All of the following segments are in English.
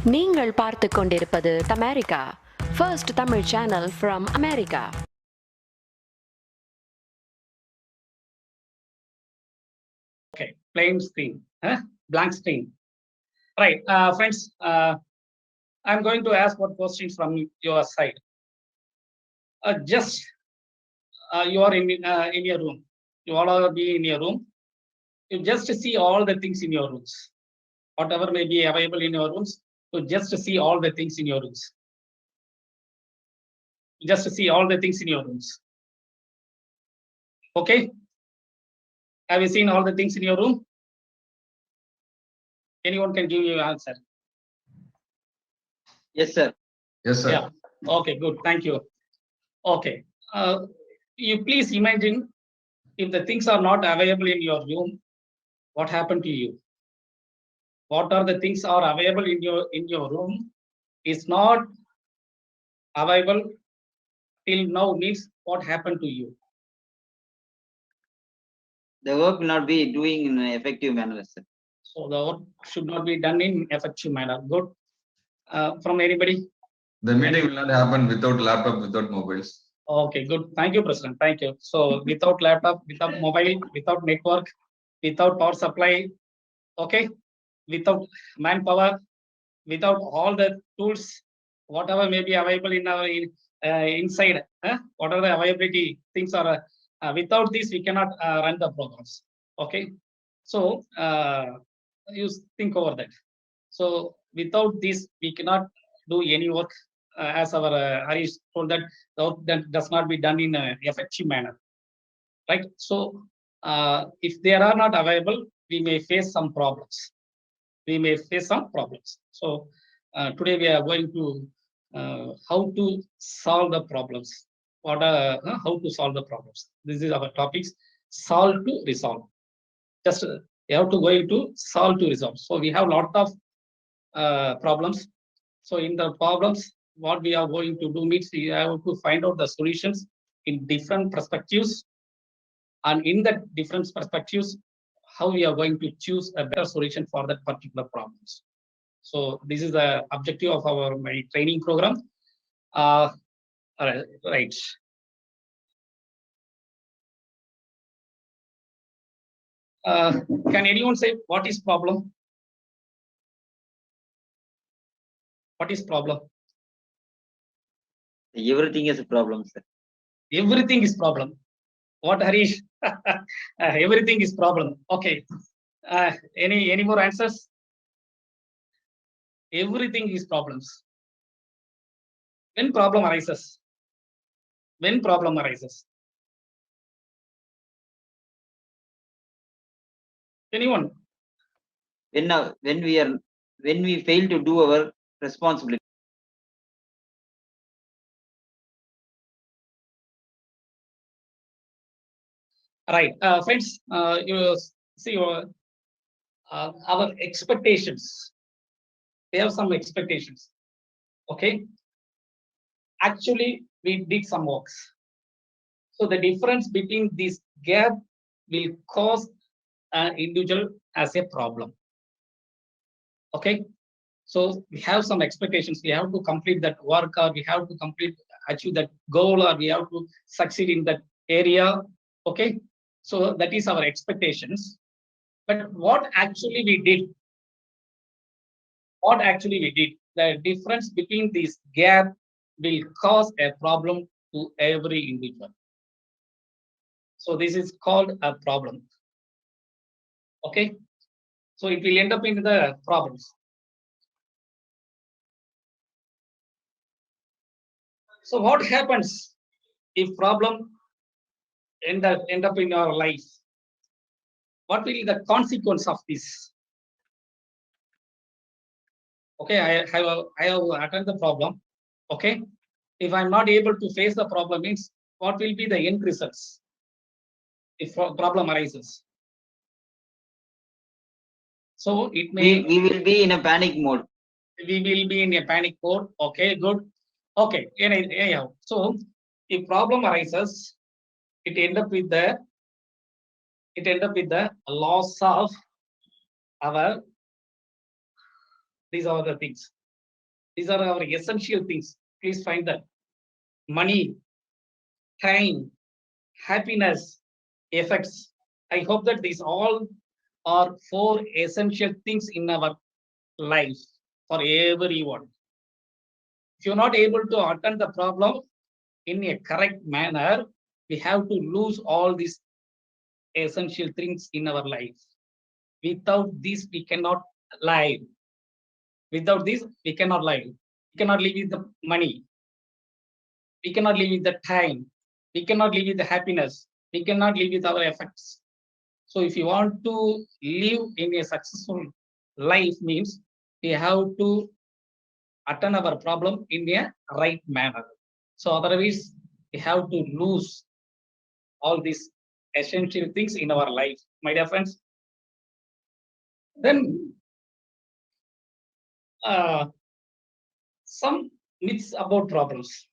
நீங்கள் பார்த்துக் கொண்டிருப்பது Tamerica, first Tamil channel from America. Okay, plain screen, blank screen. Right, friends, I'm going to ask what questions from your side. You are in your room. You all are be in your room. You just see all the things in your rooms. Whatever may be available in your rooms, to just see all the things in your rooms. Just see all the things in your rooms. Okay? Have you seen all the things in your room? Anyone can give you an answer. Yes, sir. Yes, sir. Yeah. Okay, good. Thank you. Okay. You please imagine if the things are not available in your room, what happened to you? What are the things are available in your room is not available till now means what happened to you? The work will not be doing in an effective manner, sir. So the work should not be done in effective manner. Good. From anybody? The meeting will not happen without laptop, without mobiles. Okay, good. Thank you, President. Thank you. So without laptop, without mobile, without network, without power supply, okay, without manpower, without all the tools, whatever may be available in our inside, whatever the availability things are, without this we cannot run the programs. Okay, so you think over that. So without this we cannot do any work, as our Harish told that the work that does not be done in an effective manner, right? So if they are not available, we may face some problems. We may face some problems. So today we are going to how to solve the problems. What how to solve the problems? This is our topics. Solve to resolve. Just you have to go into solve to resolve. So we have a lot of problems. So in the problems, what we are going to do means we have to find out the solutions in different perspectives, and in that different perspectives, how we are going to choose a better solution for that particular problems. So this is the objective of my training program. Right. Can anyone say what is problem? What is problem? Everything is a problem, sir. Everything is problem. What, Harish? Everything is problem. Okay. Any more answers? Everything is problems. When problem arises? When problem arises? Anyone? When we fail to do our responsibility. Right, friends. You see our expectations. We have some expectations. Okay. Actually, we did some works. So the difference between this gap will cause an individual as a problem. Okay. So we have some expectations. We have to complete that work, or we have to achieve that goal, or we have to succeed in that area. Okay. So that is our expectations. But what actually we did? What actually we did? The difference between this gap will cause a problem to every individual. So this is called a problem. Okay. So it will end up in the problems. So what happens if problem end up in our life? What will be the consequence of this? Okay, I have attended the problem. Okay, if I'm not able to face the problem, means what will be the end results if problem arises? So it may we will be in a panic mode. We will be in a panic mode. Okay, good. Okay, anyhow, so if problem arises, it end up with the loss of our, these are the things. These are our essential things. Please find that. Money, time, happiness, effects. I hope that these all are 4 essential things in our life for everyone. If you're not able to attend the problem in a correct manner, we have to lose all these essential things in our life. Without this, we cannot live. Without this, we cannot live. We cannot live with the money. We cannot live with the time. We cannot live with the happiness. We cannot live with our effects. So if you want to live in a successful life means we have to attend our problem in a right manner. So otherwise, we have to lose all these essential things in our life, my dear friends. Then some myths about problems.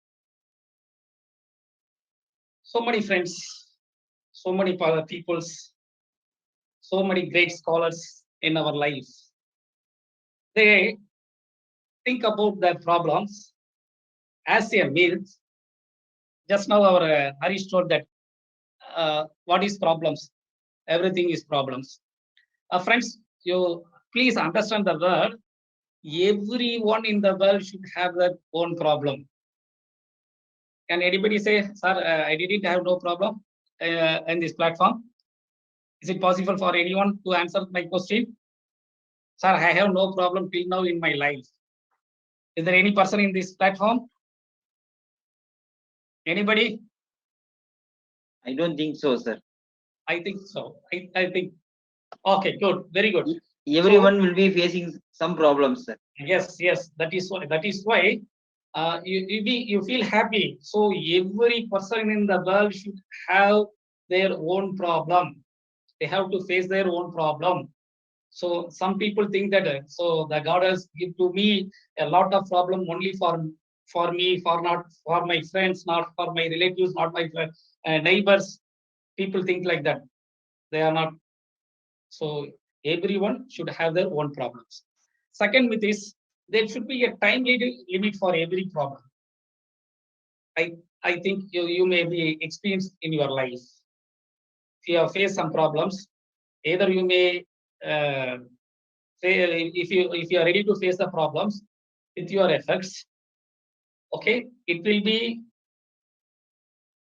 So many friends, so many peoples, so many great scholars in our life. They think about their problems as a myth. Just now our Harish told that what is problems? Everything is problems. Friends, you please understand the word. Everyone in the world should have their own problem. Can anybody say, sir, I didn't have no problem in this platform? Is it possible for anyone to answer my question? Sir, I have no problem till now in my life. Is there any person in this platform? Anybody? I don't think so, sir. I think so. I think. Okay, good. Very good. Everyone will be facing some problems, sir. Yes, yes. That is why you feel happy. So every person in the world should have their own problem. They have to face their own problem. So some people think that so the God has given to me a lot of problem only for me, not for my friends, not for my relatives, not my neighbors. People think like that. They are not. So everyone should have their own problems. Second myth is there should be a time limit for every problem. I think you may be experienced in your life. If you have faced some problems, either you may say if you are ready to face the problems with your efforts, okay, it will be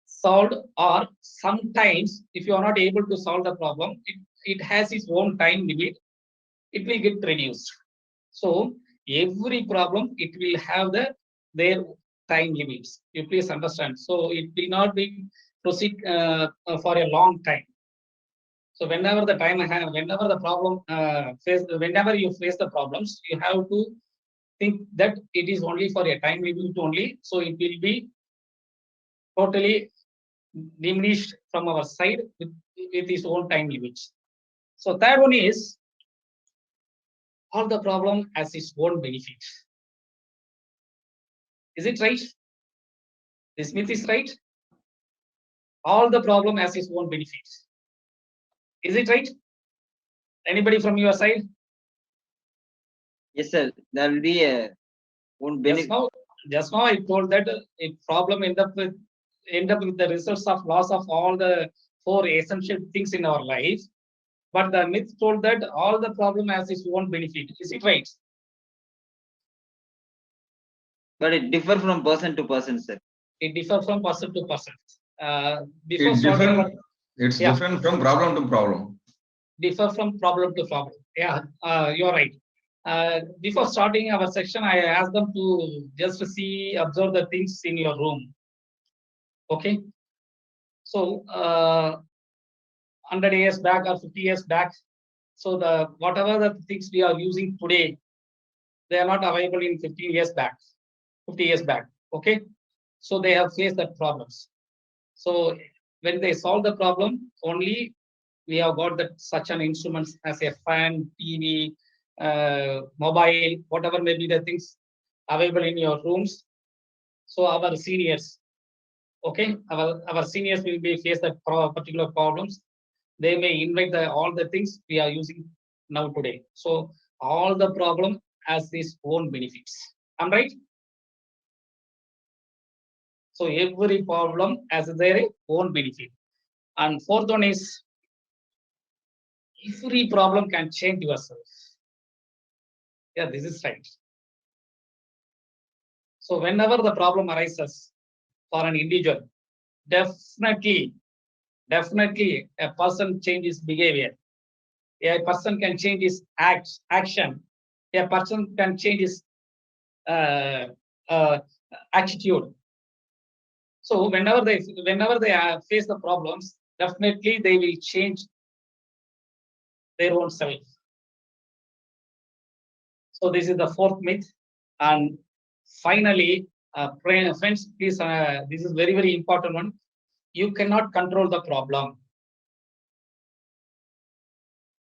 solved, or sometimes if you are not able to solve the problem, it has its own time limit, it will get reduced. So every problem, it will have their time limits. You please understand. So it will not be proceed for a long time. So whenever the time whenever the problem whenever you face the problems, you have to think that it is only for a time limit only. So it will be totally diminished from our side with its own time limits. So third one is all the problem has its own benefit. Is it right? This myth is right. All the problem has its own benefit. Is it right? Anybody from your side? Yes, sir. There will be a one benefit. Just now I told that a problem end up with the results of loss of all the 4 essential things in our life. But the myth told that all the problem has its own benefit. Is it right? But it differs from person to person, sir. It differs from person to person. It's different from problem to problem. Differ from problem to problem. Yeah, you're right. Before starting our section, I asked them to just observe the things in your room. Okay. So 100 years back or 50 years back, so whatever the things we are using today, they are not available in 50 years back. Okay. So they have faced that problems. So when they solve the problem, only we have got that such an instruments as a fan, TV, mobile, whatever may be the things available in your rooms. So our seniors, okay, our seniors will be face that particular problems. They may invite all the things we are using now today. So all the problem has its own benefits. I'm right? So every problem has their own benefit. And fourth one is every problem can change yourself. Yeah, this is right. So whenever the problem arises for an individual, definitely a person changes behavior. A person can change his action. A person can change his attitude. So whenever they face the problems, definitely they will change their own self. So this is the fourth myth. And finally, friends, please, this is very, very important one. You cannot control the problem.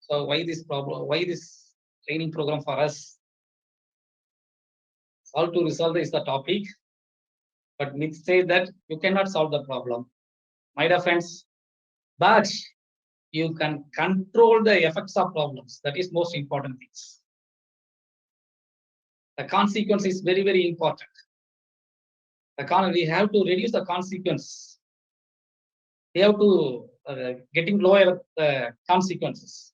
So why this problem? Why this training program for us? Solve to resolve is the topic, but myths say that you cannot solve the problem. My dear friends, but you can control the effects of problems. That is most important things. The consequence is very, very important. We have to reduce the consequence. We have to getting lower consequences.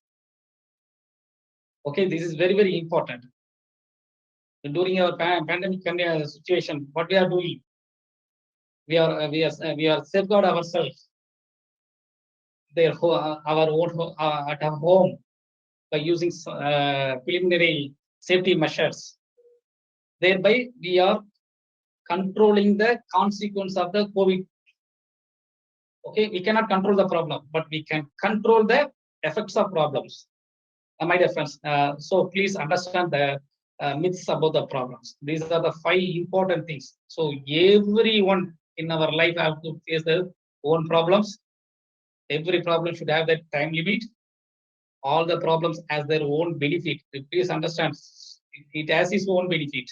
Okay, this is very, very important. During our pandemic situation, what we are doing, we are safeguard ourselves. Our own at our home by using preliminary safety measures. Thereby, we are controlling the consequence of the COVID. Okay, we cannot control the problem, but we can control the effects of problems. My dear friends, so please understand the myths about the problems. These are the 5 important things. So everyone in our life have to face their own problems. Every problem should have that time limit. All the problems has their own benefit. Please understand, it has its own benefit.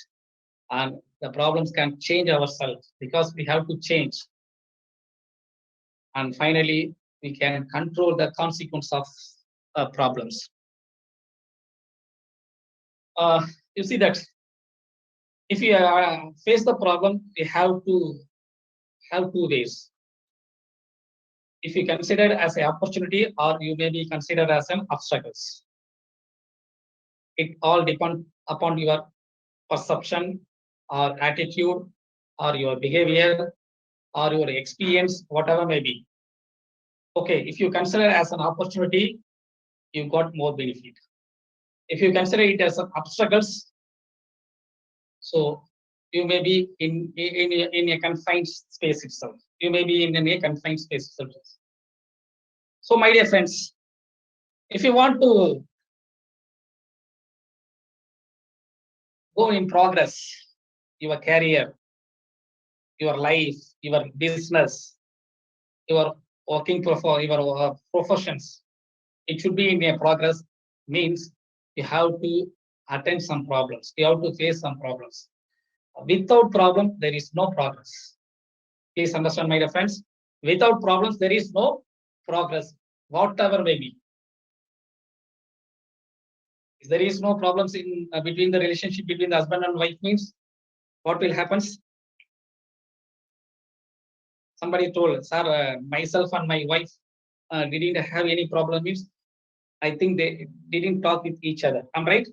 And the problems can change ourselves because we have to change. And finally, we can control the consequence of problems. You see that if you face the problem, we have to have 2 ways. If you consider it as an opportunity, or you may be considered as an obstacles. It all depends upon your perception or attitude or your behavior or your experience, whatever may be. Okay, if you consider it as an opportunity, you got more benefit. If you consider it as an obstacles, so you may be in a confined space itself. You may be in a confined space itself. So, my dear friends, if you want to go in progress, your career, your life, your business, your working for your professions, it should be in a progress. Means you have to attend some problems. You have to face some problems. Without problem, there is no progress. Please understand, my dear friends. Without problems, there is no progress, whatever may be. If there is no problems in between the relationship between the husband and wife, means what will happen? Somebody told, sir, myself and my wife didn't have any problem. Means I think they didn't talk with each other. I'm right.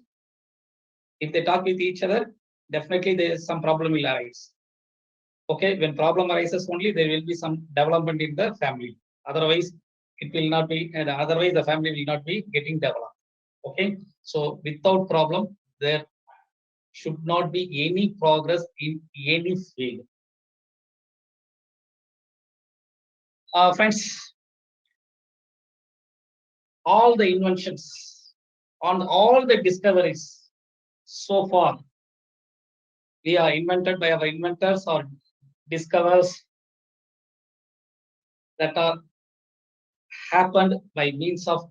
If they talk with each other, definitely there is some problem will arise. Okay, when problem arises only, there will be some development in the family. Otherwise, it will not be, and otherwise the family will not be getting developed. Okay, so without problem, there should not be any progress in any field. Friends, all the inventions, on all the discoveries so far, we are invented by our inventors or discoveries that are happened by means of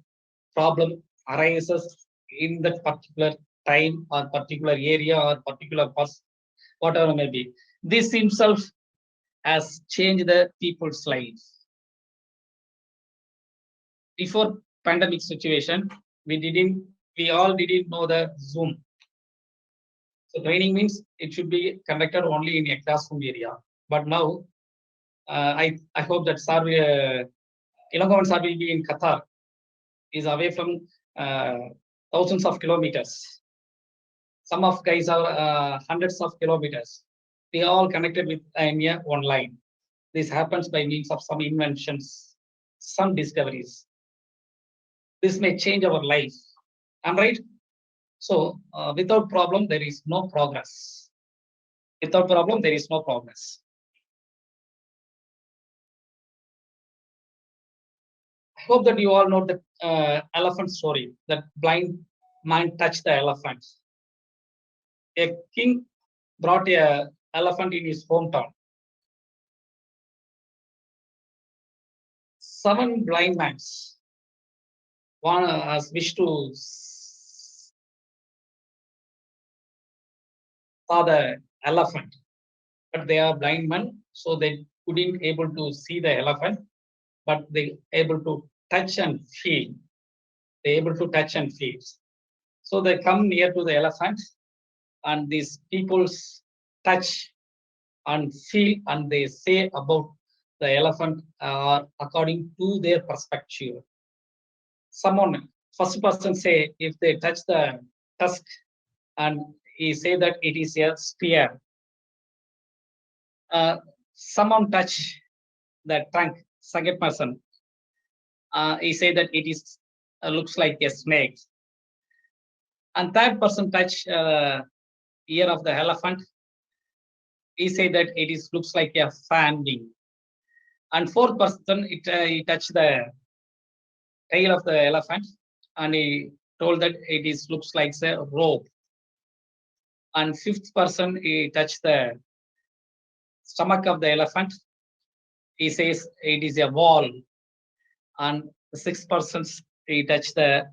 problem arises in that particular time or particular area or particular person, whatever may be. This himself has changed the people's lives. Before pandemic situation, we all didn't know the Zoom. So training means it should be conducted only in a classroom area. But now, I hope that sir, Ilangovan sir will be in Qatar. Is away from thousands of kilometers. Some of guys are hundreds of kilometers. They are all connected with India online. This happens by means of some inventions, some discoveries. This may change our life. I'm right. So without problem, there is no progress. Without problem, there is no progress. I hope that you all know the elephant story, that blind man touched the elephant. A king brought a elephant in his hometown. 7 blind men, one has wished to saw the elephant, but they are blind men, so they couldn't able to see the elephant, but they able to touch and feel. They able to touch and feel. So they come near to the elephant, and these people's touch and feel, and they say about the elephant according to their perspective. Someone, first person say, if they touch the tusk, and he say that it is a spear. Someone touch the trunk, second person, he say that it is looks like a snake. And third person touch ear of the elephant, he say that it is looks like a fan wing. And fourth person, he touched the tail of the elephant, and he told that it is looks like a rope. And fifth person, he touched the stomach of the elephant, he says it is a wall. And the sixth person, he touched the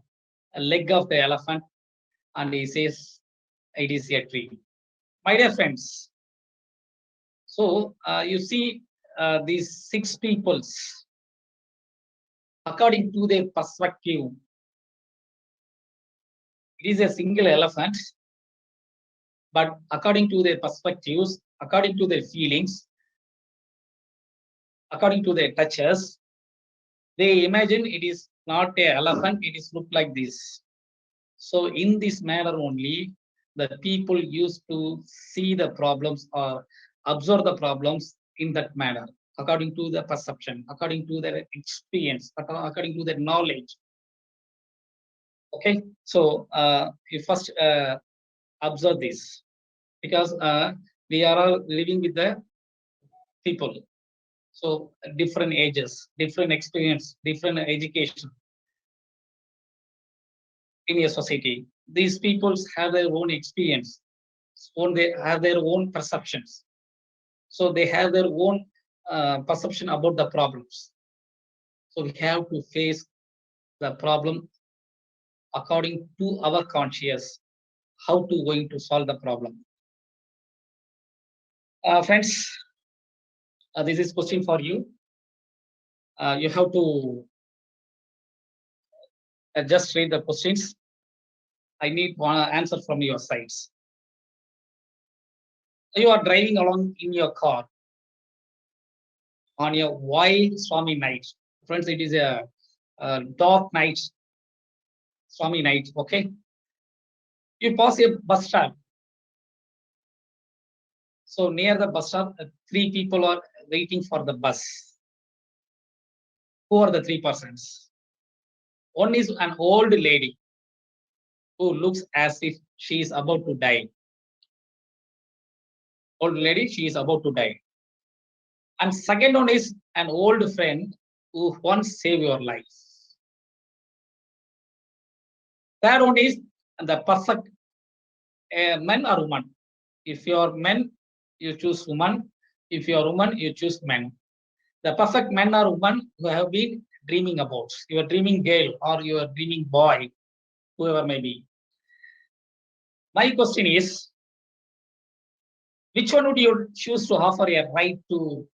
leg of the elephant, and he says it is a tree. My dear friends, so you see these 6 peoples, according to their perspective, it is a single elephant, but according to their perspectives, according to their feelings, according to their touches, they imagine it is not an elephant, it is look like this. So in this manner only, the people used to see the problems or observe the problems in that manner, according to the perception, according to their experience, according to their knowledge. Okay, so you first observe this, because we are all living with the people. So different ages, different experience, different education in a society. These peoples have their own experience, they have their own perceptions. So they have their own perception about the problems. So we have to face the problem according to our conscious, how to going to solve the problem. Friends, this is question for you. You have to just read the questions. I need one answer from your sides. You are driving along in your car on a wild stormy night. Friends, it is a dark night, stormy night, okay? You pass a bus stop. So near the bus stop, 3 people are waiting for the bus. Who are the 3 persons? One is an old lady who looks as if she is about to die. Old lady, she is about to die. And second one is an old friend who once saved your life. Third one is the perfect man or woman. If you are men, you choose woman. If you are woman, you choose men. The perfect man or woman who have been dreaming about. Your dreaming girl or your dreaming boy, whoever may be. My question is, which one would you choose to offer a right to,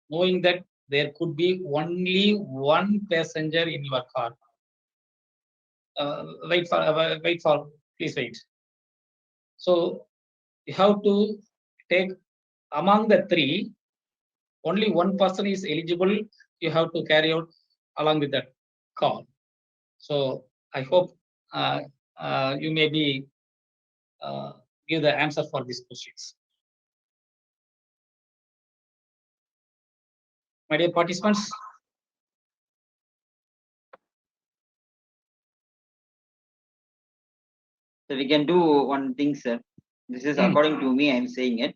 knowing that there could be only one passenger in your car? Please wait. So You have to take among the three, only one person is eligible. You have to carry out along with that car. So I hope you may be give the answer for these questions. My dear participants. So we can do one thing, sir. This is according to me, I'm saying it.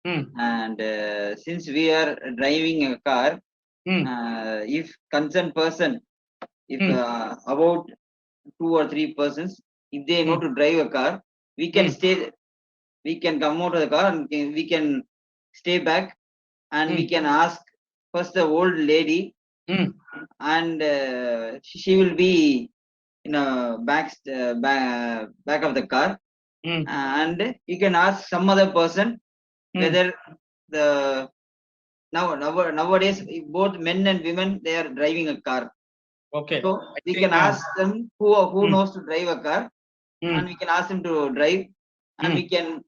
And since we are driving a car, if concerned person, if about 2 or 3 persons, if they know to drive a car, we can stay, we can come out of the car and we can stay back, and we can ask first the old lady, and she will be in a back of the car, and you can ask some other person whether the nowadays both men and women, they are driving a car. Okay. So we can ask them who knows to drive a car, and we can ask them to drive, and we can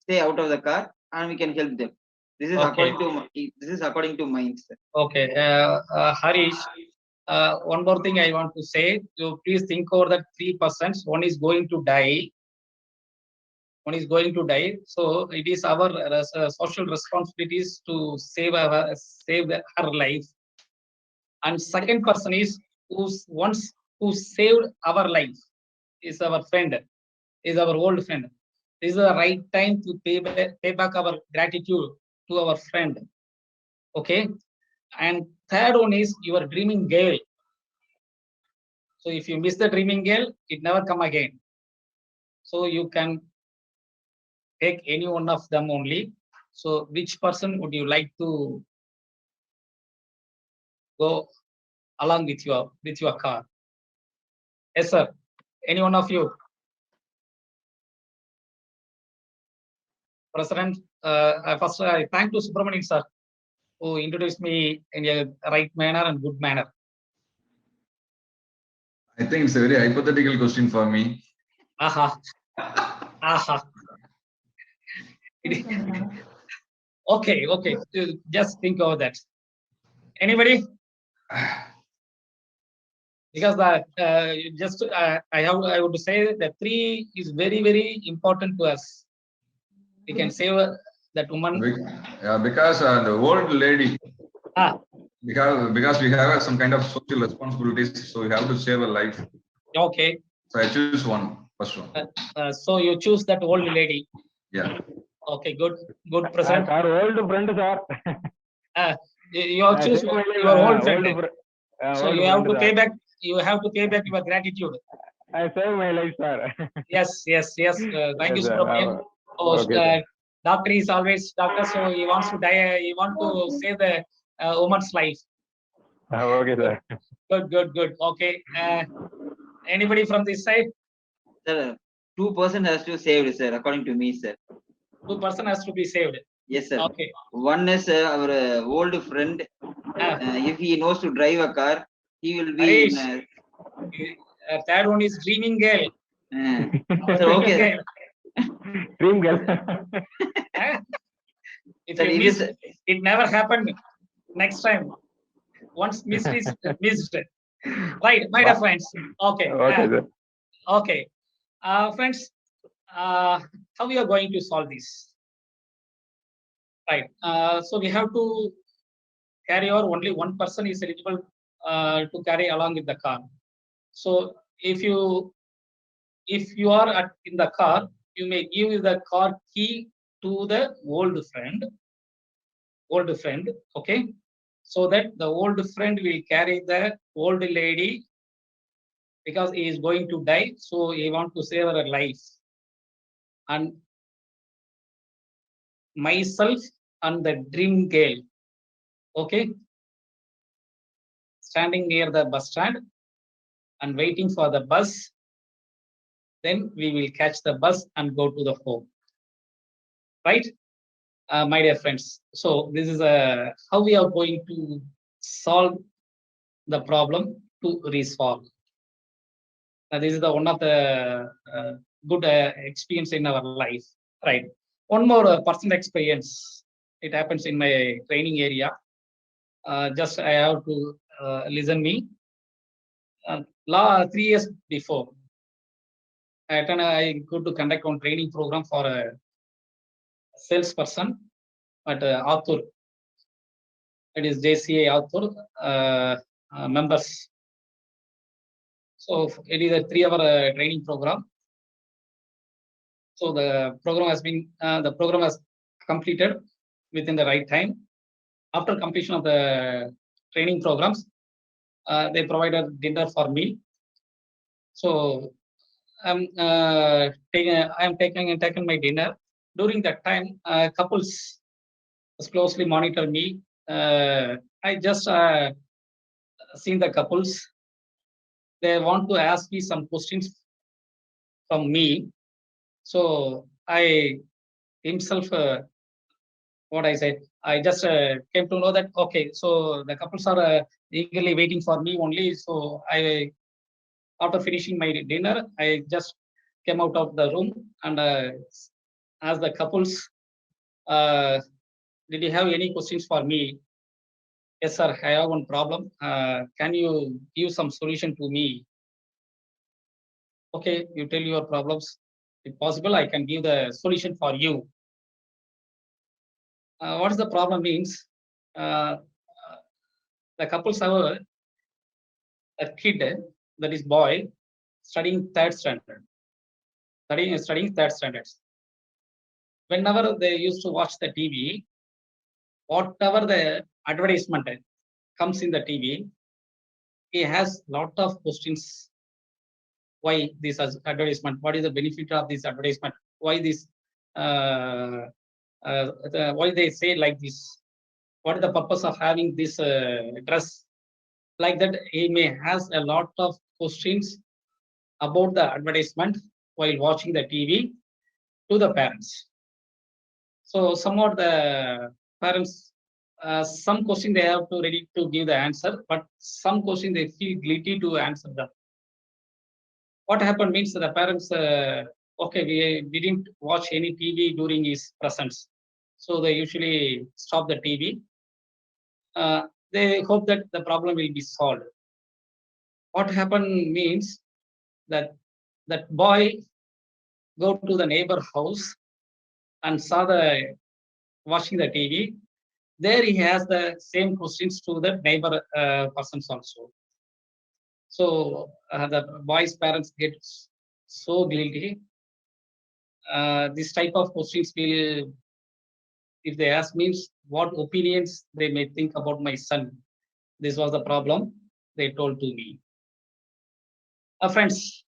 stay out of the car, and we can help them. This is according to mine, sir. Okay, Harish. One more thing I want to say. So please think over that 3 persons. One is going to die. One is going to die. So it is our social responsibilities to save her life. And second person is who saved our life, is our friend, is our old friend. This is the right time to pay back our gratitude to our friend. Okay. And third one is your dreaming girl. So if you miss the dreaming girl, it never come again. So you can take any one of them only. So which person would you like to go along with your car? Yes, sir. Any one of you? President, first I thank to Subramanian sir, who introduced me in a right manner and good manner. I think it's a very hypothetical question for me. Aha. Aha. Okay. Just think of that. Anybody? Because I would say that 3 is very, very important to us. We can save that woman. Yeah, because the old lady. Because we have some kind of social responsibilities, so we have to save a life. Okay. So I choose first one. So you choose that old lady. Yeah. Okay, good, President. Our old friend, sir. You have choose your old friend. So you have to pay back. You have to pay back your gratitude. I saved my life, sir. Yes. Thank you, Subramanian. Okay, doctor is always doctor, so he wants to die. He wants to save the woman's life. Okay, sir. Good. Okay. Anybody from this side? Sir, 2 person has to save, sir. According to me, sir. 2 person has to be saved. Yes, sir. Okay. One is our old friend. If he knows to drive a car, he will be. Third one is dreaming girl. So, okay. Dream girl. If you miss, it never happened. Next time, once missed is missed. Right, my dear friends. Okay. Okay. Friends, how we are going to solve this? Right. So we have to carry over, only one person is eligible to carry along with the car. So if you are in the car, you may give the car key to the old friend. Okay. So that the old friend will carry the old lady, because he is going to die. So he want to save her life. And myself and the dream girl. Okay. Standing near the bus stand and waiting for the bus. Then we will catch the bus and go to the home. Right? My dear friends. So this is how we are going to solve the problem to resolve. This is one of the good experience in our life. Right. One more personal experience. It happens in my training area. Just I have to listen me. 3 years before, I go to conduct one training program for a salesperson at Author. It is JCA Author members. So it is a 3-hour training program. So the program has completed within the right time. After completion of the training programs, they provided dinner for me. So I'm taking my dinner. During that time, couples closely monitor me. I just seen the couples. They want to ask me some questions from me. So I himself, what I said, I just came to know that, okay, so the couples are eagerly waiting for me only. So after finishing my dinner, I just came out of the room and asked the couples, did you have any questions for me? Yes, sir, I have one problem. Can you give some solution to me? Okay, you tell your problems. If possible, I can give the solution for you. What is the problem means? The couples have a kid, that is boy, studying 3rd standard. Studying 3rd standard. Whenever they used to watch the TV, whatever the advertisement comes in the TV, he has lot of questions. Why this advertisement? What is the benefit of this advertisement? Why this? Why they say like this? What is the purpose of having this dress? Like that, he may has a lot of questions about the advertisement while watching the TV to the parents. So somewhat the parents, some question they have to ready to give the answer, but some question they feel guilty to answer them. What happened means the parents, okay, we didn't watch any TV during his presence. So they usually stop the TV. They hope that the problem will be solved. What happened means that boy go to the neighbor house and saw the watching the TV. There he has the same questions to the neighbor persons also. So the boy's parents get so guilty. This type of questions will, if they ask me what opinions they may think about my son. This was the problem they told to me. Friends,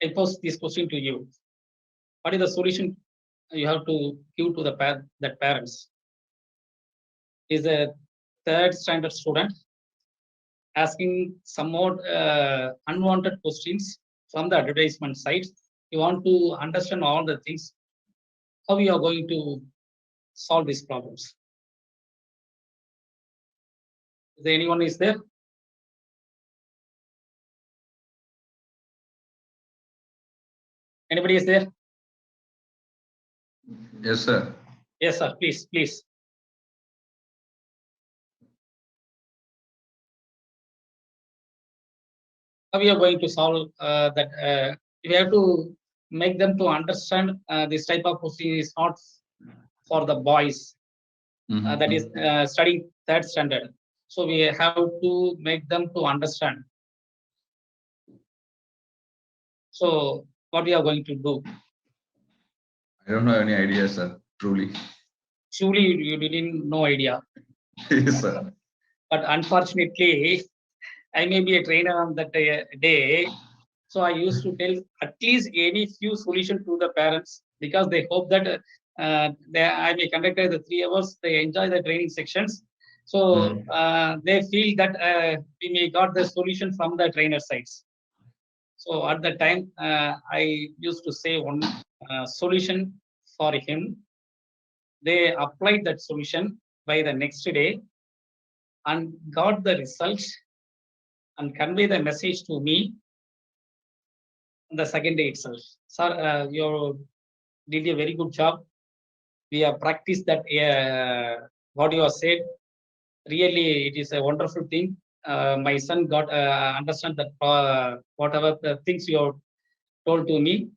I pose this question to you. What is the solution you have to give to the parents? Is a 3rd standard student asking some more unwanted questions from the advertisement site. You want to understand all the things. How you are going to solve these problems? Is there anyone is there? Anybody is there? Yes, sir. Yes, sir. Please. How we are going to solve that? We have to make them to understand this type of question is not for the boys. That is studying 3rd standard. So we have to make them to understand. So what we are going to do? I don't have any idea, sir. Truly. You didn't no idea. Yes, sir. But unfortunately, I may be a trainer on that day. So I used to tell at least any few solution to the parents, because they hope that I may conduct the 3 hours. They enjoy the training sections. So they feel that we may got the solution from the trainer sides. So at that time, I used to say one solution for him. They applied that solution by the next day and got the results and convey the message to me the second day itself. Sir, your did a very good job. We have practiced that what you have said. Really, it is a wonderful thing. My son got understand that whatever the things you have told to me.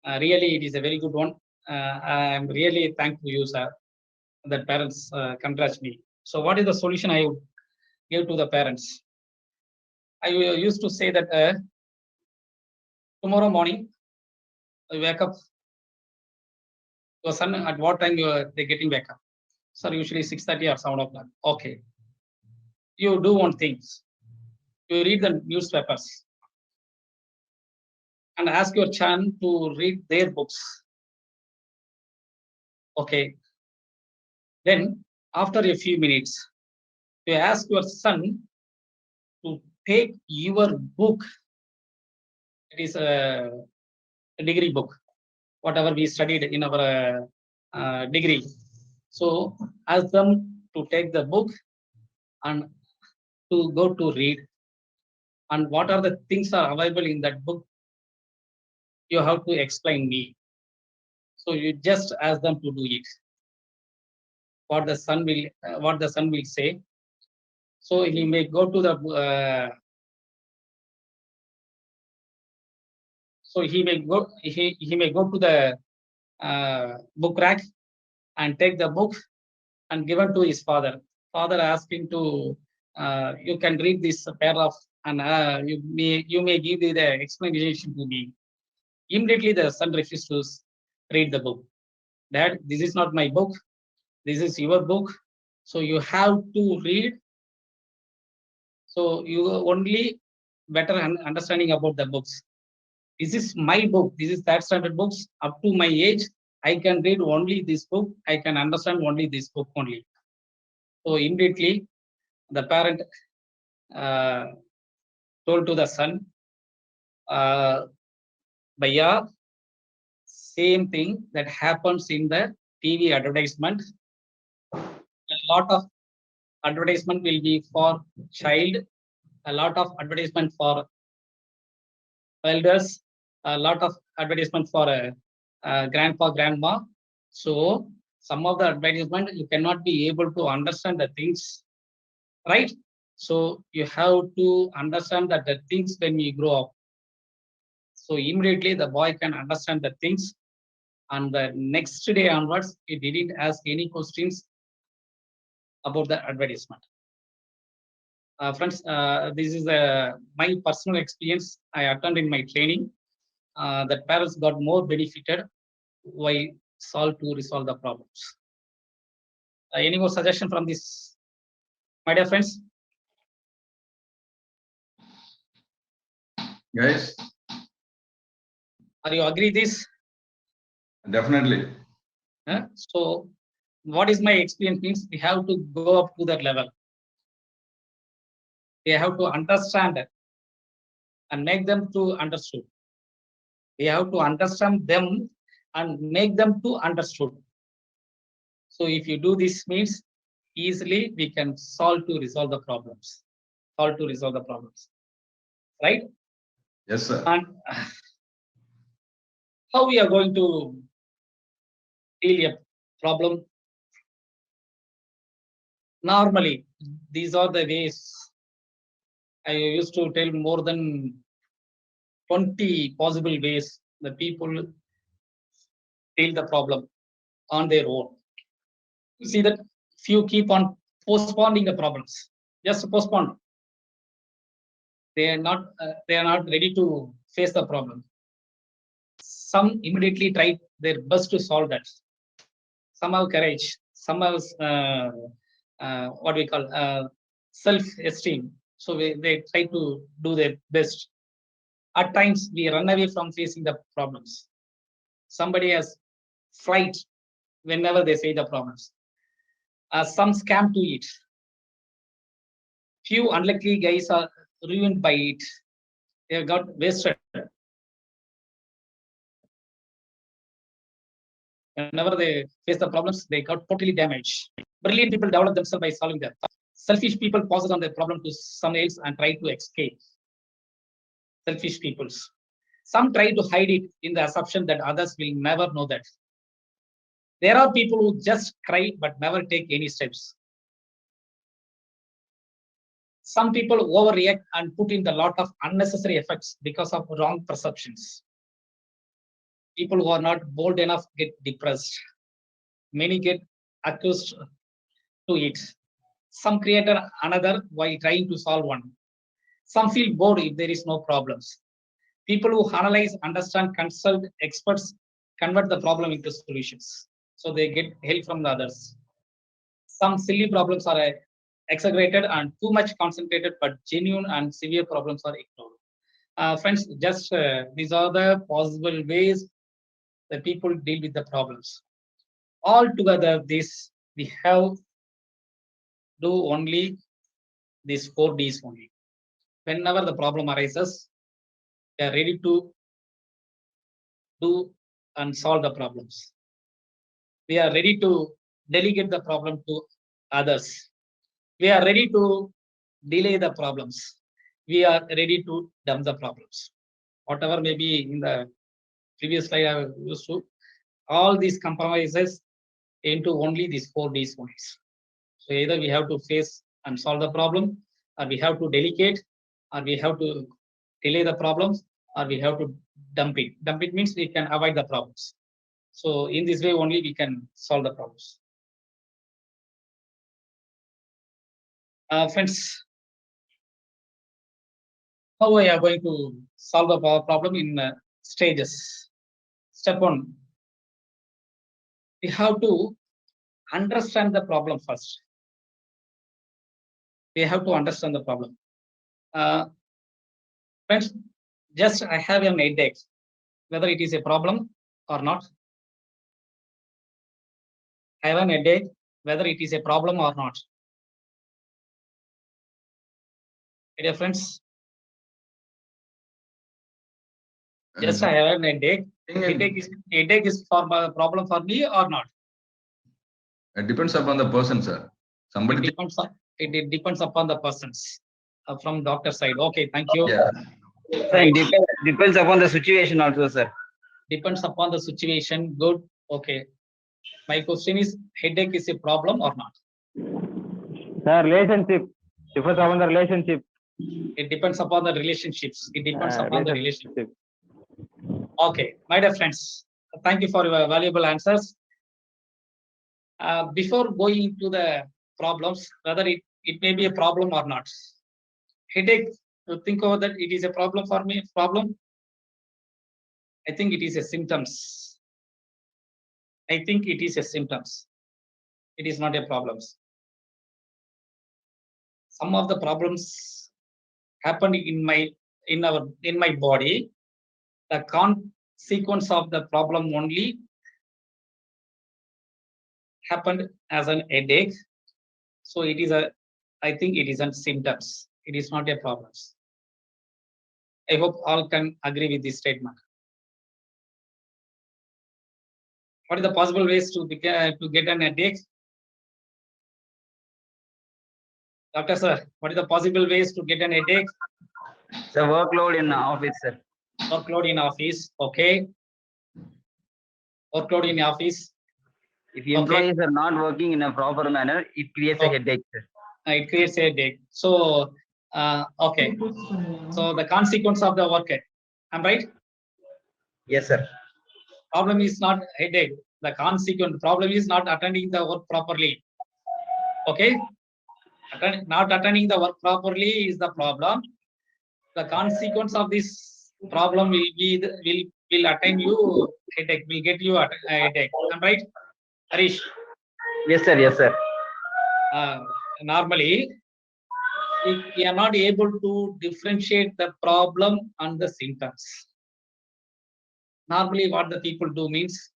Really, it is a very good one. I am really thankful to you, sir. That parents congratulate me. So, what is the solution I would give to the parents? I used to say that tomorrow morning, I wake up. Your son, at what time they getting wake up? Sir, usually 6:30 or 7 o'clock. Okay. You do one thing. You read the newspapers and ask your child to read their books. Okay. Then, after a few minutes, you ask your son to take your book. It is a degree book, whatever we studied in our degree. So, ask them to take the book and to go to read. And what are the things are available in that book? You have to explain me. So you just ask them to do it. What the son will say. So he may go to the he may go to the book rack and take the book and give it to his father. Father asking to you can read this paragraph and you may give the explanation to me. Immediately the son refuses to read the book. Dad, this is not my book. This is your book. So you have to read. So you only better understanding about the books. This is my book. This is that standard books. Up to my age, I can read only this book. I can understand only this book only. So immediately, the parent told to the son, Bhaiya, same thing that happens in the TV advertisement. A lot of advertisement will be for child, a lot of advertisement for elders, a lot of advertisement for grandpa, grandma. So some of the advertisement you cannot be able to understand the things, right? So you have to understand that the things when we grow up. So immediately the boy can understand the things, and the next day onwards, he didn't ask any questions about the advertisement. Friends, this is my personal experience. I attended my training. That parents got more benefited while to resolve the problems. Any more suggestion from this, my dear friends? Guys, are you agree this? Definitely. So, what is my experience means we have to go up to that level. We have to understand it and make them to understood. We have to understand them and make them to understood. So if you do this means easily we can solve to resolve the problems. Right? Yes, sir. And how we are going to deal a problem? Normally, these are the ways. I used to tell more than 20 possible ways the people deal the problem on their own. You see that few keep on postponing the problems. Just postpone. They are not ready to face the problem. Some immediately try their best to solve that. Some have courage. Some have what we call self-esteem. So they try to do their best. At times, we run away from facing the problems. Somebody has flight whenever they say the problems. Some scam to it. Few unlucky guys are ruined by it. They have got wasted. Whenever they face the problems, they got totally damaged. Brilliant people develop themselves by solving them. Selfish people pass on their problem to someone else and try to escape. Selfish peoples. Some try to hide it in the assumption that others will never know that. There are people who just cry but never take any steps. Some people overreact and put in the lot of unnecessary effects because of wrong perceptions. People who are not bold enough get depressed. Many get accused to it. Some create another while trying to solve one. Some feel bored if there is no problems. People who analyze, understand, consult experts convert the problem into solutions. So they get help from the others. Some silly problems are exaggerated and too much concentrated, but genuine and severe problems are ignored. Friends, just these are the possible ways that people deal with the problems. Altogether, this we have do only these 4 Ds only. Whenever the problem arises, they are ready to do and solve the problems. We are ready to delegate the problem to others. We are ready to delay the problems. We are ready to dump the problems. Whatever may be in the previous slide I used to, all these compromises into only these 4 Ds only. So either we have to face and solve the problem, or we have to delegate, or we have to delay the problems, or we have to dump it. Dump it means we can avoid the problems. So in this way only we can solve the problems. Friends, how we are going to solve the problem in stages? Step 1, we have to understand the problem first. We have to understand the problem. Friends, just I have an headache, whether it is a problem or not. I have an headache, whether it is a problem or not. Dear friends, just I have an headache. Headache is for a problem for me or not? It depends upon the person, sir. Somebody it depends upon the persons from doctor side. Okay, thank you. Yeah. Right. Depends upon the situation also, sir. Depends upon the situation. Good. Okay. My question is, headache is a problem or not? Sir, relationship. Depends upon the relationship. It depends upon the relationships. It depends upon the relationship. Okay, my dear friends, thank you for your valuable answers. Before going into the problems, whether it may be a problem or not, headache, to think over that it is a problem for me. Problem, I think it is a symptoms. I think it is a symptoms. It is not a problems. Some of the problems happened in my body. The consequence of the problem only happened as an headache. So it is I think it is a symptoms. It is not a problem. I hope all can agree with this statement. What are the possible ways to get an headache? Doctor sir, what are the possible ways to get an headache? The workload in office, sir. Workload in office, okay. Workload in office. If employees are not working in a proper manner, it creates a headache, sir. It creates a headache. So, okay. So the consequence of the work, I'm right? Yes, sir. Problem is not headache. The consequent problem is not attending the work properly. Okay? Not attending the work properly is the problem. The consequence of this problem will attend you headache. Will get you a headache. Am I right, Harish? Yes, sir. Yes, sir. Normally, we are not able to differentiate the problem and the symptoms. Normally, what the people do means,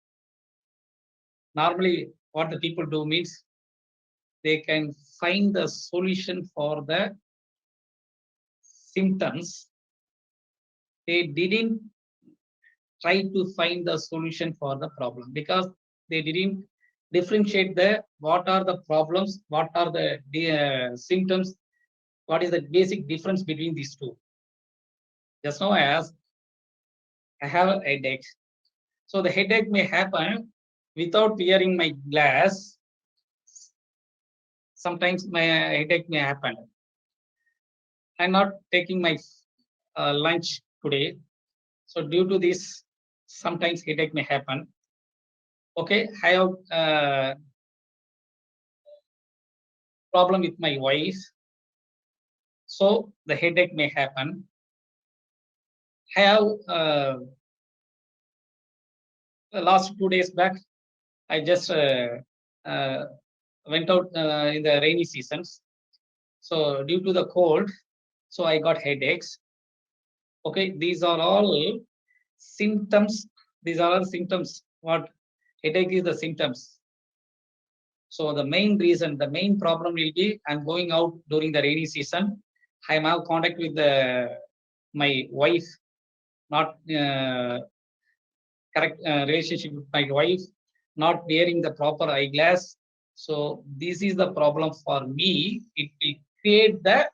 they can find the solution for the symptoms. They didn't try to find the solution for the problem because they didn't differentiate what are the problems, what are the symptoms, what is the basic difference between these two. Just now I asked, I have a headache. So the headache may happen without wearing my glass. Sometimes my headache may happen. I'm not taking my lunch today. So due to this, sometimes headache may happen. Okay, I have problem with my wife. So the headache may happen. I have last 2 days back, I just went out in the rainy seasons. So due to the cold, so I got headaches. Okay, these are all symptoms. These are all symptoms. What headache is the symptoms. So the main reason, the main problem will be I'm going out during the rainy season. I have contact with my wife, not correct relationship with my wife, not wearing the proper eyeglass. So this is the problem for me. It will create the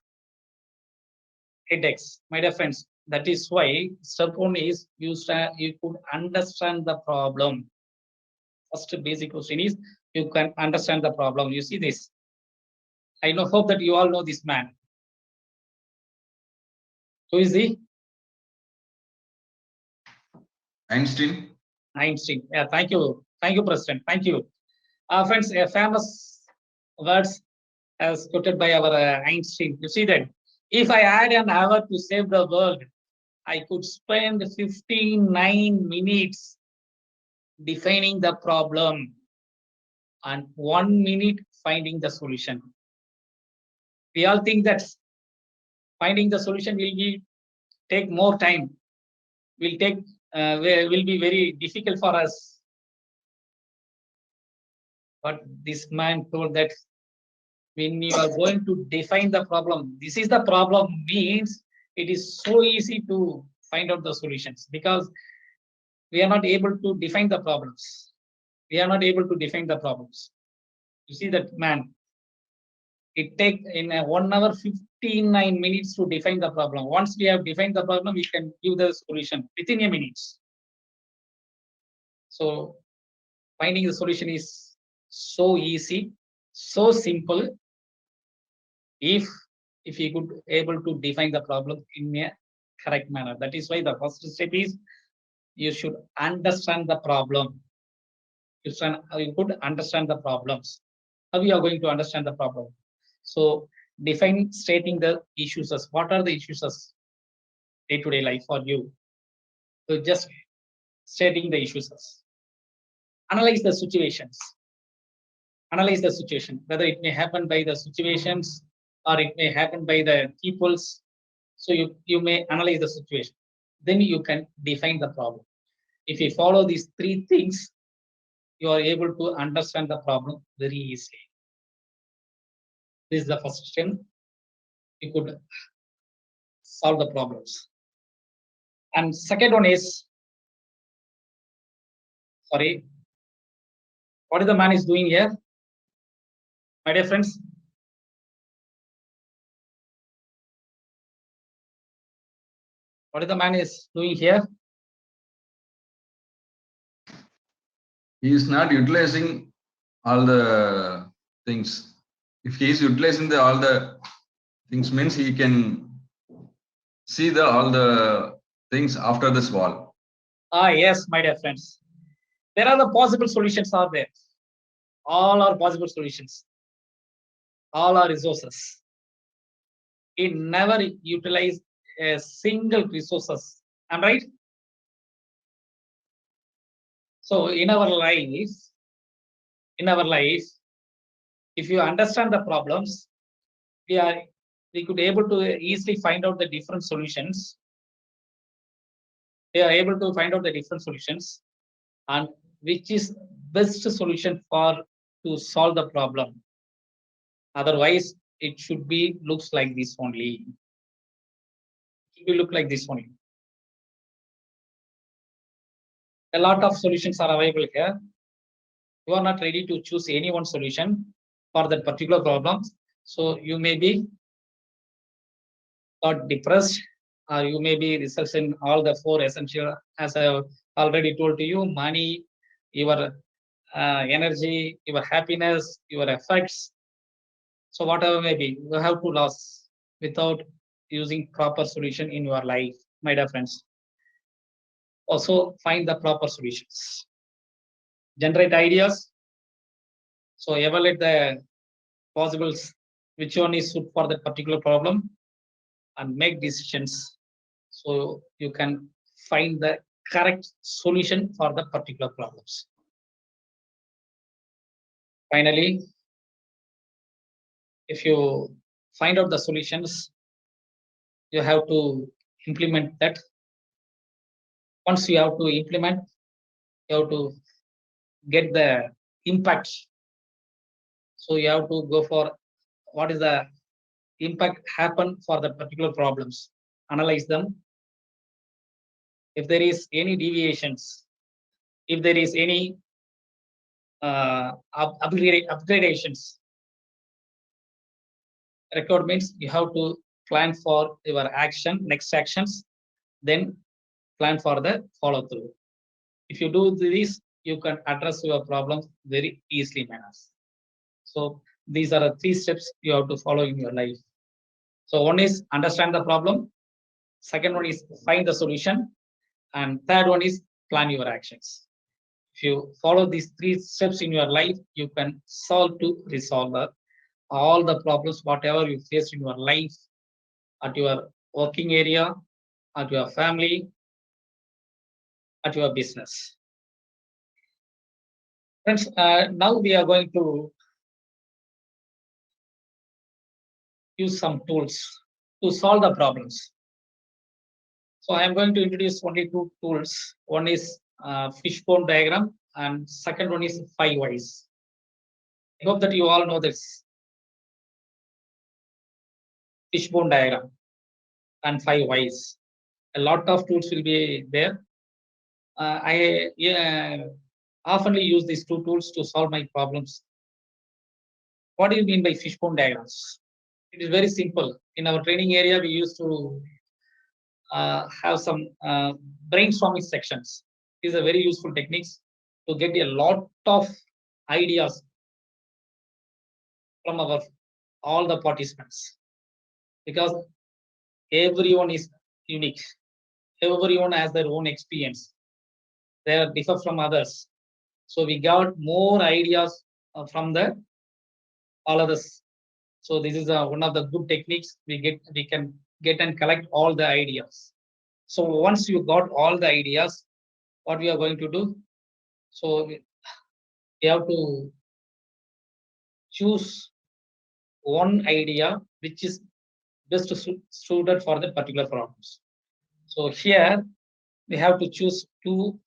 headaches, my dear friends. That is why step one is you could understand the problem. First basic question is you can understand the problem. You see this. I hope that you all know this man. Who is he? Einstein. Einstein. Yeah, thank you. Thank you, President. Thank you. Friends, a famous words as quoted by our Einstein. You see that if I had an hour to save the world, I could spend 59 minutes defining the problem and 1 minute finding the solution. We all think that finding the solution will take more time, will be very difficult for us. But this man told that when you are going to define the problem, this is the problem means it is so easy to find out the solutions because we are not able to define the problems. We are not able to define the problems. You see that man, it takes in 1 hour 59 minutes to define the problem. Once we have defined the problem, we can give the solution within a minute. So finding the solution is so easy, so simple. If you could able to define the problem in a correct manner. That is why the first step is you should understand the problem. You could understand the problems. How you are going to understand the problem? So stating the issues as what are the issues as day-to-day life for you. So just stating the issues as analyze the situations. Analyze the situation, whether it may happen by the situations or it may happen by the peoples. So you may analyze the situation. Then you can define the problem. If you follow these 3 things, you are able to understand the problem very easily. This is the first step. You could solve the problems. And second one is, sorry, what is the man is doing here? My dear friends, what is the man is doing here? He is not utilizing all the things. If he is utilizing all the things, means he can see all the things after this wall. Yes, my dear friends. There are the possible solutions are there. All are possible solutions. All are resources. He never utilize a single resources. Am I right? So in our life, if you understand the problems, we could able to easily find out the different solutions. We are able to find out the different solutions and which is best solution to solve the problem. Otherwise, it should be looks like this only. It should be look like this only. A lot of solutions are available here. You are not ready to choose any one solution for that particular problem. So you may be got depressed or you may be results in all the four essential, as I have already told to you: money, your energy, your happiness, your effects. So whatever may be, you have to lose without using proper solution in your life, my dear friends. Also find the proper solutions. Generate ideas. So evaluate the possibles, which one is suit for that particular problem, and make decisions. So you can find the correct solution for the particular problems. Finally, if you find out the solutions, you have to implement that. Once you have to implement, you have to get the impact. So you have to go for what is the impact happen for the particular problems. Analyze them. If there is any deviations, if there is any upgradations, record means you have to plan for your next actions, then plan for the follow through. If you do this, you can address your problems very easily, manners. So these are the 3 steps you have to follow in your life. So one is understand the problem, second one is find the solution, and third one is plan your actions. If you follow these 3 steps in your life, you can resolve all the problems, whatever you face in your life, at your working area, at your family, at your business. Friends, now we are going to use some tools to solve the problems. So I am going to introduce only 2 tools. One is Fishbone Diagram, and second one is 5 whys. I hope that you all know this Fishbone Diagram and 5 whys. A lot of tools will be there. I often use these 2 tools to solve my problems. What do you mean by Fishbone Diagrams? It is very simple. In our training area, we used to have some brainstorming sections. These are very useful techniques to get a lot of ideas from all the participants, because everyone is unique. Everyone has their own experience. They are different from others. So we got more ideas from all others. So this is one of the good techniques we can get and collect all the ideas. So once you got all the ideas, what we are going to do? So we have to choose one idea which is best suited for the particular problems. So here we have to choose 2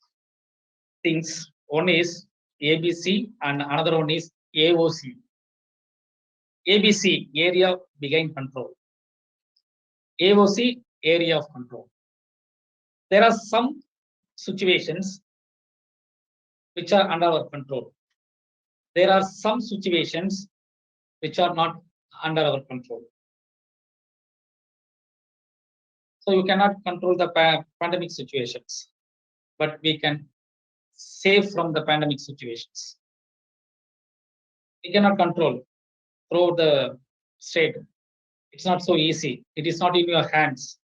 things. One is ABC and another one is AOC. ABC, area behind control. AOC, area of control. There are some situations which are under our control. There are some situations which are not under our control. So you cannot control the pandemic situations, but we can save from the pandemic situations. We cannot control throughout the state. It's not so easy. It is not in your hands,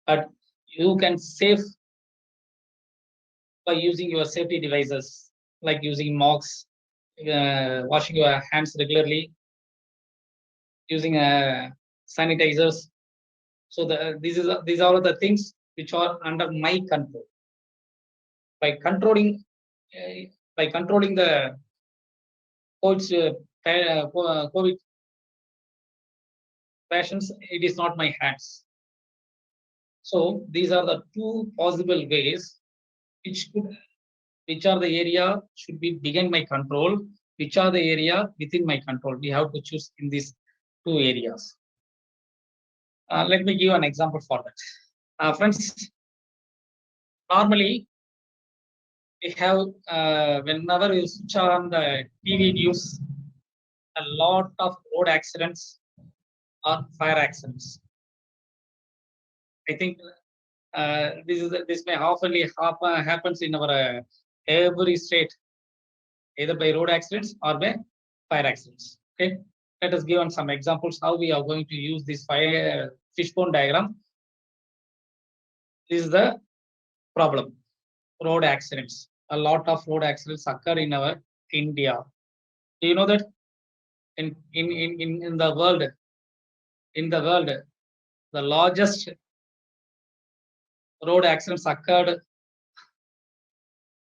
but you can save by using your safety devices, like using masks, washing your hands regularly, using sanitizers. So these are the things which are under my control. By controlling the COVID passions, it is not my hands. So these are the 2 possible ways which are the area should be behind my control, which are the area within my control. We have to choose in these 2 areas. Let me give an example for that. Friends, normally we have, whenever you switch on the TV news, a lot of road accidents or fire accidents. I think this may often happens in our every state, either by road accidents or by fire accidents. Okay, let us give on some examples how we are going to use this fishbone diagram. This is the problem: road accidents. A lot of road accidents occur in our India. Do you know that in the world, the largest road accidents occurred?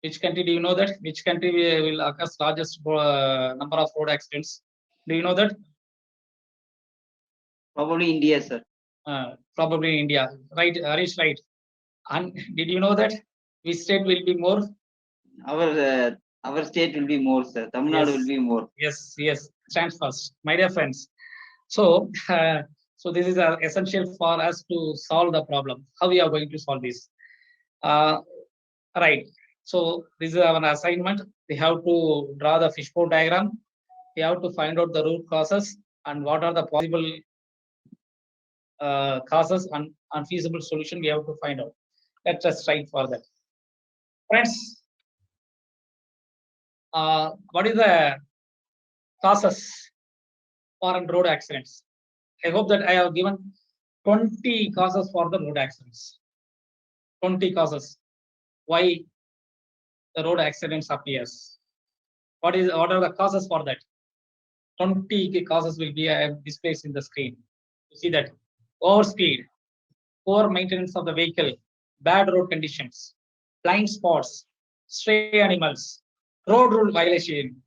Which country do you know that? Which country will occur largest number of road accidents? Do you know that? Probably India, sir. Probably India. Right, Harish, right. And did you know that which state will be more? Our state will be more, sir. Tamil Nadu will be more. Yes, stands first, my dear friends. So, so this is essential for us to solve the problem. How we are going to solve this? Right. So this is our assignment. We have to draw the fishbone diagram. We have to find out the root causes and what are the possible causes and unfeasible solution we have to find out. Let us try for that. Friends, what is the causes for road accidents? I hope that I have given 20 causes for the road accidents. 20 causes. Why the road accidents appears? What are the causes for that? 20 causes will be displayed in the screen. You see that overspeed, poor maintenance of the vehicle, bad road conditions, blind spots, stray animals, road rule violation,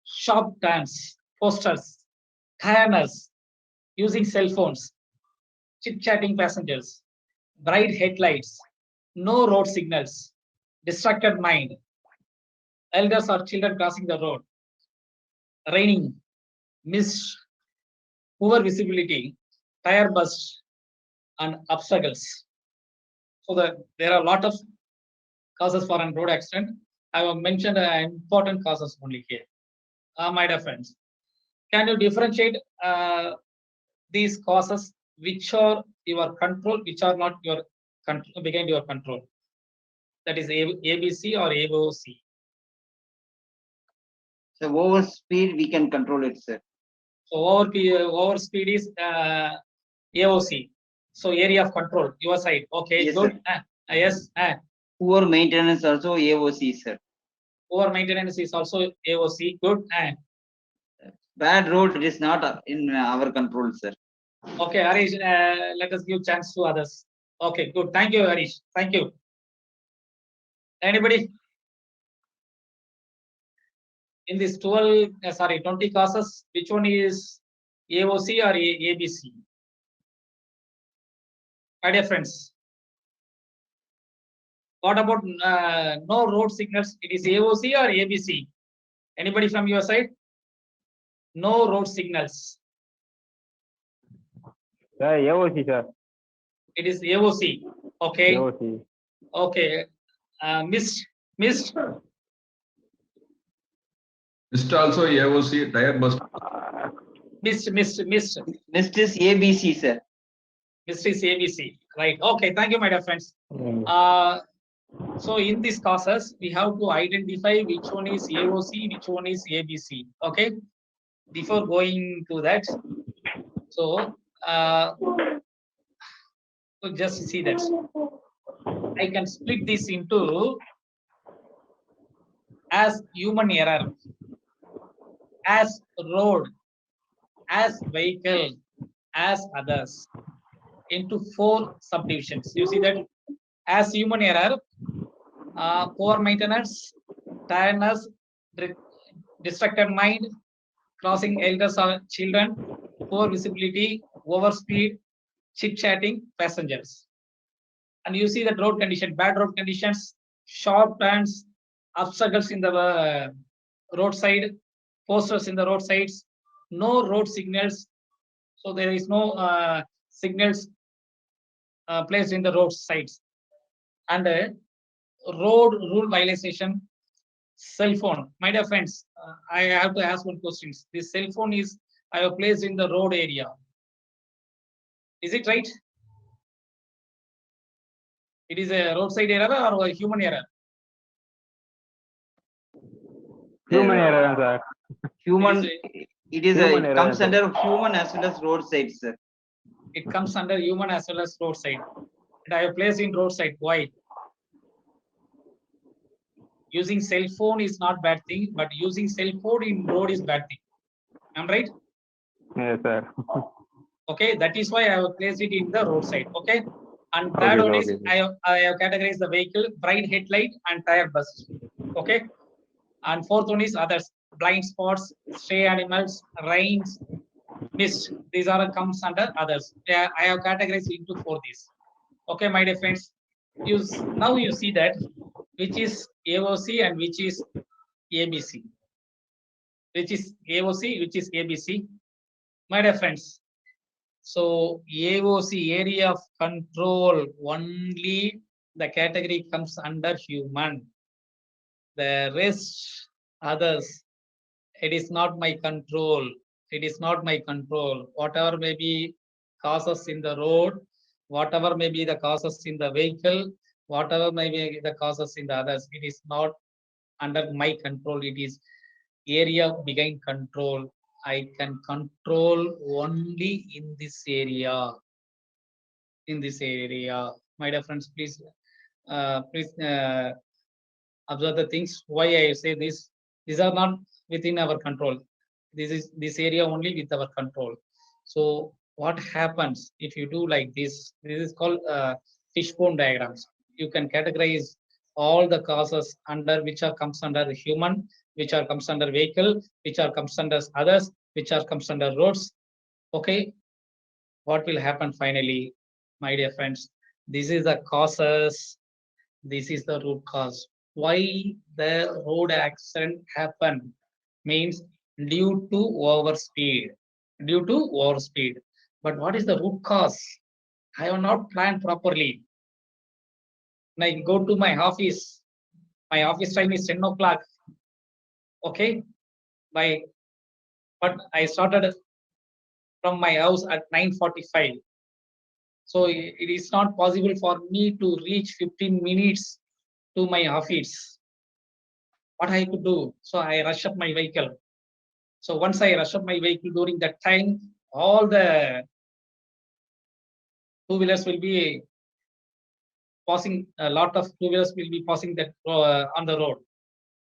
sharp turns, posters, tiredness, using cell phones, chit-chatting passengers, bright headlights, no road signals, distracted mind, elders or children crossing the road, raining, mist, poor visibility, tire burst, and obstacles. So there are a lot of causes for a road accident. I have mentioned important causes only here. My dear friends, can you differentiate these causes which are your control, which are not your control, behind your control? That is ABC or AOC. So overspeed, we can control it, sir. So overspeed is AOC. So area of control, your side. Okay, yes, good. Yes. Poor maintenance also AOC, sir. Poor maintenance is also AOC. Good. Bad road, it is not in our control, sir. Okay, Harish, let us give chance to others. Okay, good. Thank you, Harish. Thank you. Anybody? In this 20 causes, which one is AOC or ABC? My dear friends, what about no road signals? It is AOC or ABC? Anybody from your side? No road signals. Sir, AOC, sir. It is AOC. Okay. AOC. Okay. Mist. Mist also AOC, tire burst. Mist. Mist is ABC, sir. Mist is ABC. Right. Okay. Thank you, my dear friends. So in these causes, we have to identify which one is AOC, which one is ABC. Okay. Before going to that, so just see that I can split this into as human error, as road, as vehicle, as others, into 4 subdivisions. You see that as human error, poor maintenance, tiredness, distracted mind, crossing elders or children, poor visibility, overspeed, chit-chatting passengers. And you see that road condition, bad road conditions, sharp turns, obstacles in the roadside, posters in the roadsides, no road signals. So there is no signals placed in the roadsides. And road rule violation, cell phone. My dear friends, I have to ask one question. This cell phone is I have placed in the road area. Is it right? It is a roadside error or a human error? Human error, sir. Human. It is Human it error, comes sir. under human as well as roadside, sir. It comes under human as well as roadside. And I have placed in roadside. Why? Using cell phone is not bad thing, but using cell phone in road is bad thing. Am I right? Yes, sir. Okay, that is why I have placed it in the roadside. Okay, and Okay, third sir, one is okay, sir. I have categorized the vehicle, bright headlight, and tire burst. Okay, and fourth one is others, blind spots, stray animals, rains, mist. These are comes under others. Yeah, I have categorized into four these. Okay, my dear friends, now you see that which is AOC and which is ABC. Which is AOC, which is ABC. My dear friends, so AOC, area of control, only the category comes under human. The rest, others, it is not my control. It is not my control. Whatever may be causes in the road, whatever may be the causes in the vehicle, whatever may be the causes in the others, it is not under my control. It is area behind control. I can control only in this area. In this area, my dear friends, please observe the things. Why I say this? These are not within our control. This is this area only with our control. So what happens if you do like this? This is called fishbone diagrams. You can categorize all the causes under which are comes under the human, which are comes under vehicle, which are comes under others, which are comes under roads. Okay, what will happen finally, my dear friends? This is the causes. This is the root cause. Why the road accident happened means due to overspeed. Due to overspeed. But what is the root cause? I have not planned properly. When I go to my office time is 10 o'clock. Okay, but I started from my house at 9:45. So it is not possible for me to reach 15 minutes to my office. What I could do? So I rush up my vehicle. So once I rush up my vehicle during that time, all the two-wheelers will be passing, a lot of two-wheelers will be passing that on the road.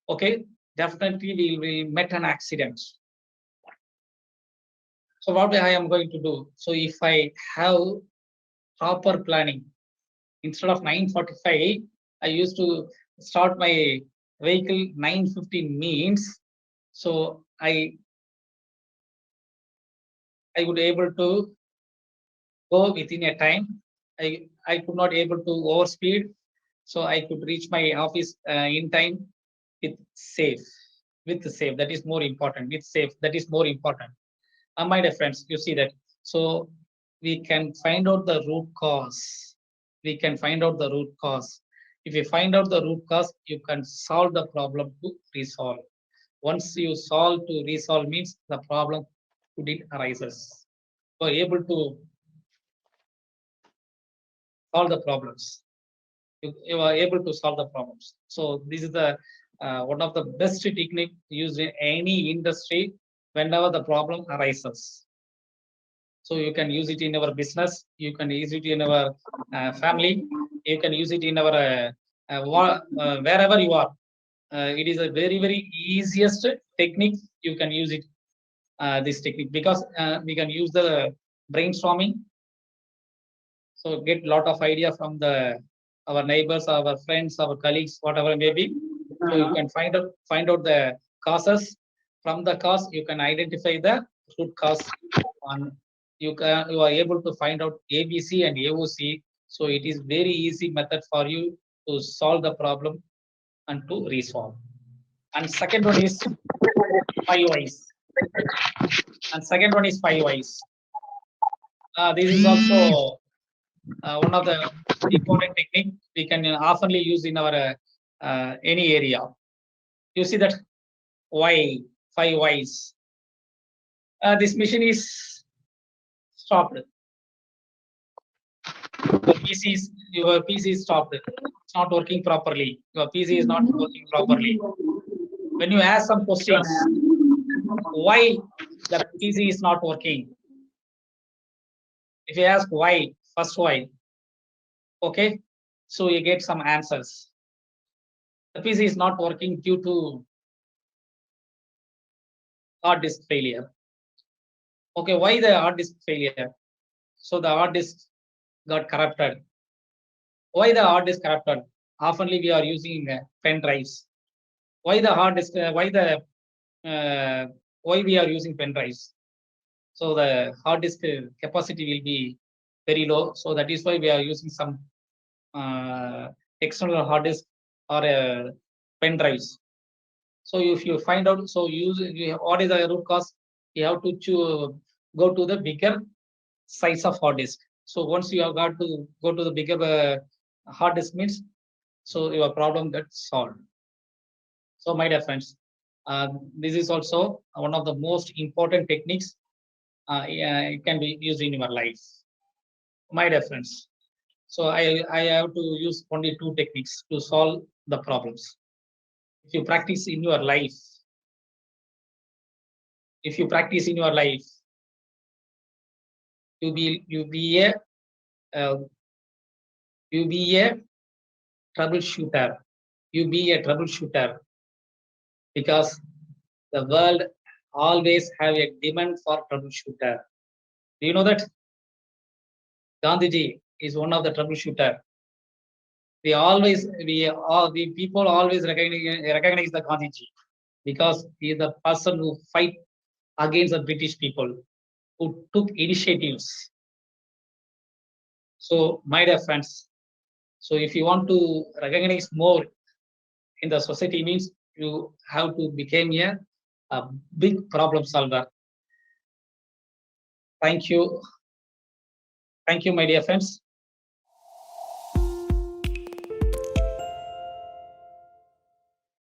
Okay, definitely we will met an accident. So what I am going to do? So if I have proper planning, instead of 9:45, I used to start my vehicle 9:15 means, so I would able to go within a time. I could not able to overspeed, so I could reach my office in time with safe. With safe, that is more important. With safe, that is more important. My dear friends, you see that. So we can find out the root cause. We can find out the root cause. If you find out the root cause, you can solve the problem to resolve. Once you solve to resolve means the problem couldn't arises. You are able to solve the problems. You are able to solve the problems. So this is the one of the best technique used in any industry whenever the problem arises. So you can use it in our business, you can use it in our family, you can use it in our wherever you are. It is a very, very easiest technique. You can use it, this technique, because we can use the brainstorming. So get lot of idea from our neighbors, our friends, our colleagues, whatever it may be. So you can find out the causes. From the cause, you can identify the root cause. You are able to find out ABC and AOC. So it is very easy method for you to solve the problem and to resolve. And second one is 5 whys. And second one is 5 whys. This is also one of the important technique we can oftenly use in our any area. You see that why 5 whys. This machine is stopped. So your PC is stopped. It's not working properly. Your PC is not working properly. When you ask some questions, why the PC is not working? If you ask why, first why, okay, so you get some answers. The PC is not working due to hard disk failure. Okay, why the hard disk failure? So the hard disk got corrupted. Why the hard disk corrupted? Oftenly we are using pen drives. Why the hard disk? Why we are using pen drives? So the hard disk capacity will be very low. So that is why we are using some external hard disk or pen drives. So if you find out, so what is the root cause? You have to go to the bigger size of hard disk. So once you have got to go to the bigger hard disk means, so your problem gets solved. So my dear friends, this is also one of the most important techniques it can be used in your life. My dear friends, so I have to use only 2 techniques to solve the problems. If you practice in your life, you be a troubleshooter. You be a troubleshooter because the world always have a demand for troubleshooter. Do you know that? Gandhiji is one of the troubleshooter. We people always recognize the Gandhiji because he is the person who fight against the British people, who took initiatives. So my dear friends, so if you want to recognize more in the society means you have to become a big problem solver. Thank you. Thank you, my dear friends.